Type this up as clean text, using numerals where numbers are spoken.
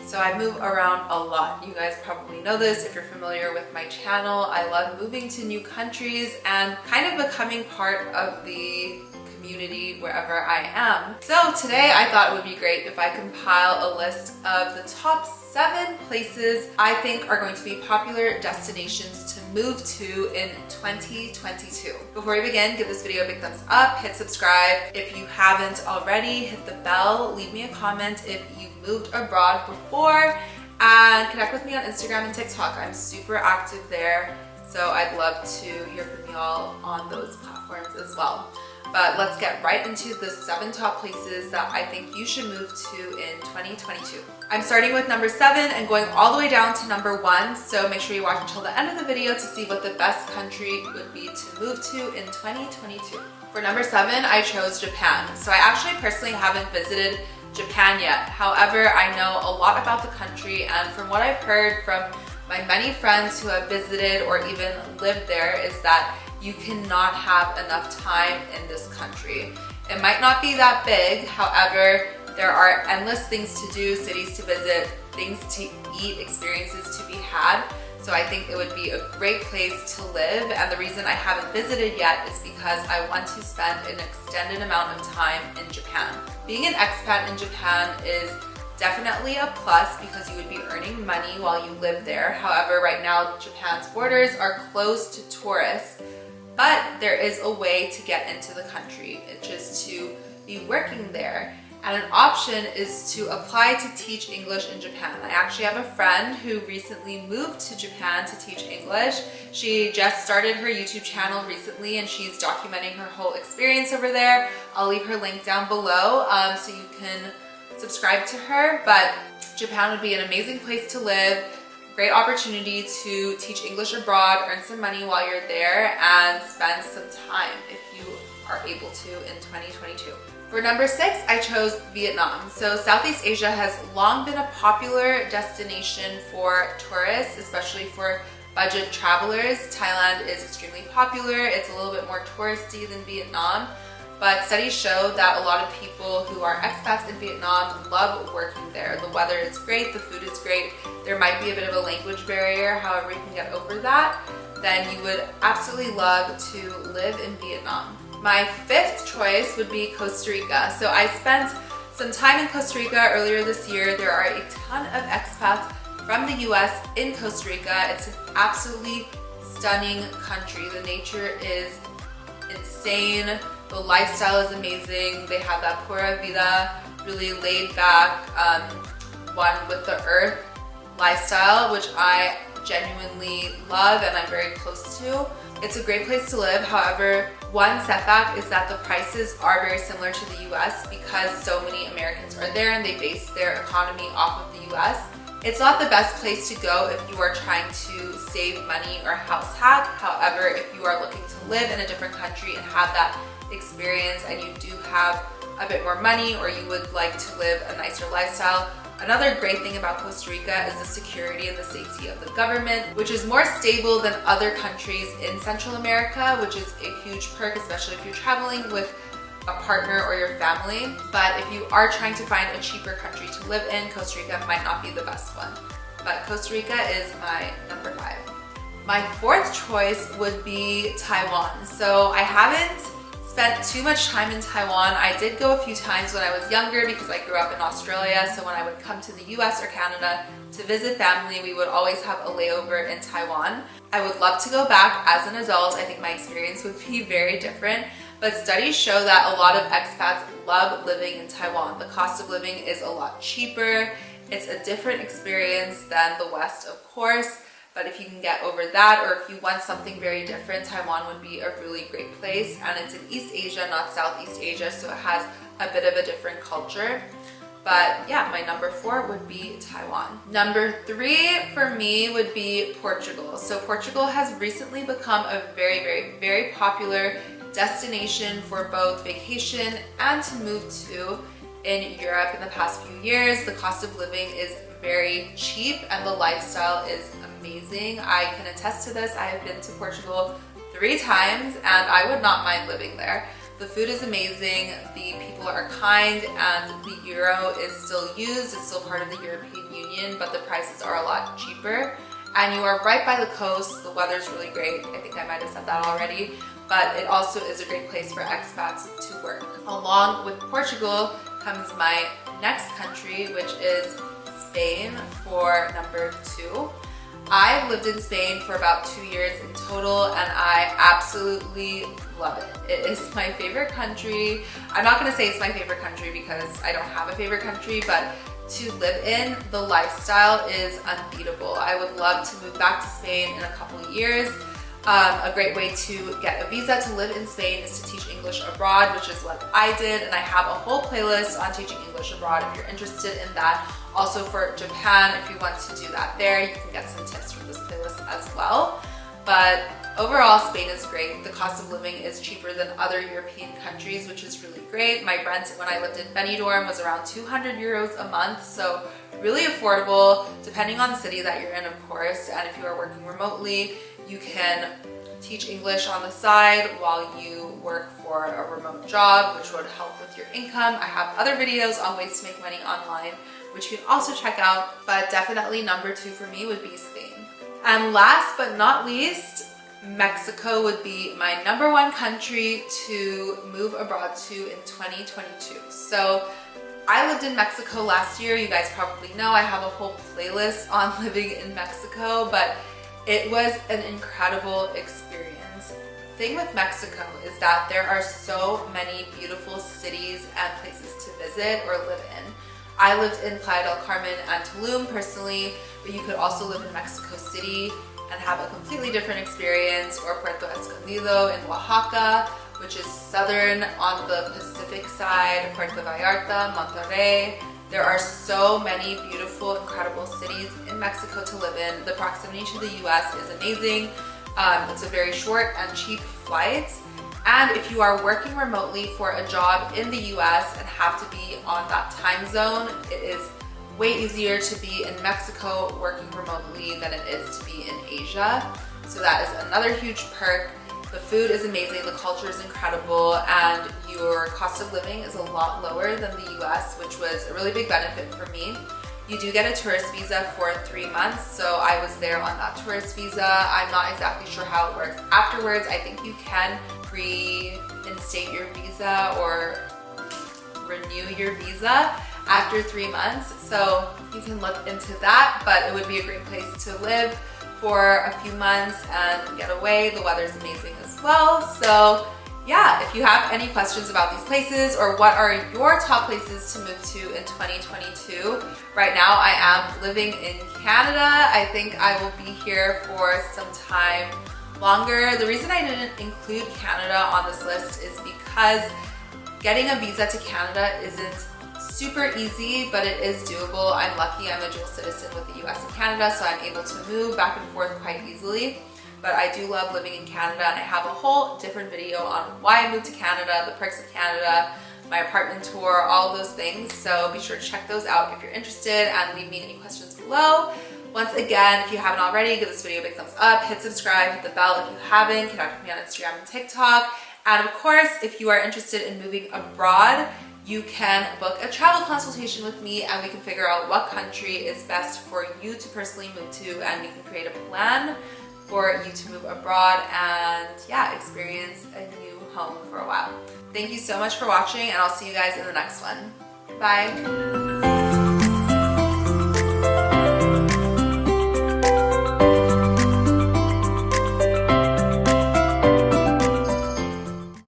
So I move around a lot. You guys probably know this if you're familiar with my channel. I love moving to new countries and kind of becoming part of the community wherever I am. So today I thought it would be great if I compile a list of the top 7 places I think are going to be popular destinations to move to in 2022. Before we begin, give this video a big thumbs up, hit subscribe. If you haven't already, hit the bell, leave me a comment if you've moved abroad before, and connect with me on Instagram and TikTok. I'm super active there, so I'd love to hear from y'all on those platforms as well. But let's get right into the 7 top places that I think you should move to in 2022. I'm starting with number 7 and going all the way down to number 1, so make sure you watch until the end of the video to see what the best country would be to move to in 2022. For number 7, I chose Japan. So I actually personally haven't visited Japan yet. However, I know a lot about the country, and from what I've heard from my many friends who have visited or even lived there is that you cannot have enough time in this country. It might not be that big, however, there are endless things to do, cities to visit, things to eat, experiences to be had. So I think it would be a great place to live, and the reason I haven't visited yet is because I want to spend an extended amount of time in Japan. Being an expat in Japan is definitely a plus because you would be earning money while you live there. However, right now Japan's borders are closed to tourists, but there is a way to get into the country, which is to be working there. And an option is to apply to teach English in Japan. I actually have a friend who recently moved to Japan to teach English. She just started her YouTube channel recently and she's documenting her whole experience over there. I'll leave her link down below so you can subscribe to her. But Japan would be an amazing place to live. Great opportunity to teach English abroad, earn some money while you're there, and spend some time if you are able to in 2022. For number 6, I chose Vietnam. So Southeast Asia has long been a popular destination for tourists, especially for budget travelers. Thailand is extremely popular. It's a little bit more touristy than Vietnam. But studies show that a lot of people who are expats in Vietnam love working there. The weather is great, the food is great. There might be a bit of a language barrier, however you can get over that, then you would absolutely love to live in Vietnam. My 5th choice would be Costa Rica. So I spent some time in Costa Rica earlier this year. There are a ton of expats from the US in Costa Rica. It's an absolutely stunning country. The nature is insane. The lifestyle is amazing. They have that pura vida, really laid back, one with the earth lifestyle, which I genuinely love and I'm very close to. It's a great place to live. However, one setback is that the prices are very similar to the US because so many Americans are there and they base their economy off of the US. It's not the best place to go if you are trying to save money or house hack. However, if you are looking to live in a different country and have that experience and you do have a bit more money or you would like to live a nicer lifestyle, another great thing about Costa Rica is the security and the safety of the government, which is more stable than other countries in Central America, which is a huge perk, especially if you're traveling with a partner or your family. But if you are trying to find a cheaper country to live in, Costa Rica might not be the best one. But Costa Rica is my number 5. My 4th choice would be Taiwan. So I haven't spent too much time in Taiwan. I did go a few times when I was younger because I grew up in Australia. So when I would come to the US or Canada to visit family, we would always have a layover in Taiwan. I would love to go back as an adult. I think my experience would be very different. But studies show that a lot of expats love living in Taiwan. The cost of living is a lot cheaper. It's a different experience than the West, of course. But if you can get over that, or if you want something very different, Taiwan would be a really great place. And it's in East Asia, not Southeast Asia, so it has a bit of a different culture. But yeah, my number 4 would be Taiwan. Number 3 for me would be Portugal. So Portugal has recently become a very popular destination for both vacation and to move to in Europe in the past few years. The cost of living is very cheap and the lifestyle is amazing. I can attest to this. I have been to Portugal 3 times and I would not mind living there. The food is amazing, the people are kind, and the euro is still used. It's still part of the European Union, but the prices are a lot cheaper. And you are right by the coast. The weather's really great. I think I might have said that already. But it also is a great place for expats to work. Along with Portugal comes my next country, which is Spain for number 2. I've lived in Spain for about 2 years in total, and I absolutely love it. It is my favorite country. I'm not gonna say it's my favorite country because I don't have a favorite country, but to live in, the lifestyle is unbeatable. I would love to move back to Spain in a couple of years. A great way to get a visa to live in Spain is to teach English abroad, which is what I did, and I have a whole playlist on teaching English abroad if you're interested in that. Also for Japan, if you want to do that there, you can get some tips from this playlist as well. But overall, Spain is great. The cost of living is cheaper than other European countries, which is really great. My rent when I lived in Benidorm was around 200 euros a month, so really affordable, depending on the city that you're in, of course. And if you are working remotely, you can teach English on the side while you work for a remote job, which would help with your income. I have other videos on ways to make money online, which you can also check out, but definitely number 2 for me would be Spain. And last but not least, Mexico would be my number 1 country to move abroad to in 2022. So I lived in Mexico last year. You guys probably know I have a whole playlist on living in Mexico, but it was an incredible experience. The thing with Mexico is that there are so many beautiful cities and places to visit or live in. I lived in Playa del Carmen and Tulum personally, but you could also live in Mexico City and have a completely different experience, or Puerto Escondido in Oaxaca, which is southern on the Pacific side, Puerto Vallarta, Monterrey. There are so many beautiful, incredible cities in Mexico to live in. The proximity to the US is amazing. It's a very short and cheap flight. And if you are working remotely for a job in the US and have to be on that time zone, it is way easier to be in Mexico working remotely than it is to be in Asia. So that is another huge perk. The food is amazing, the culture is incredible, and your cost of living is a lot lower than the US, which was a really big benefit for me. You do get a tourist visa for 3 months, so I was there on that tourist visa. I'm not exactly sure how it works afterwards. I think you can reinstate your visa or renew your visa after 3 months, so you can look into that, but it would be a great place to live for a few months and get away. The weather's amazing as well. So yeah, if you have any questions about these places or what are your top places to move to in 2022, right now I am living in Canada. I think I will be here for some time longer. The reason I didn't include Canada on this list is because getting a visa to Canada isn't super easy, but it is doable. I'm lucky I'm a dual citizen with the US and Canada, so I'm able to move back and forth quite easily. But I do love living in Canada, and I have a whole different video on why I moved to Canada, the perks of Canada, my apartment tour, all of those things. So be sure to check those out if you're interested, and leave me any questions below. Once again, if you haven't already, give this video a big thumbs up, hit subscribe, hit the bell if you haven't, connect with me on Instagram and TikTok. And of course, if you are interested in moving abroad, you can book a travel consultation with me, and we can figure out what country is best for you to personally move to, and we can create a plan for you to move abroad and yeah, experience a new home for a while. Thank you so much for watching, and I'll see you guys in the next one. Bye.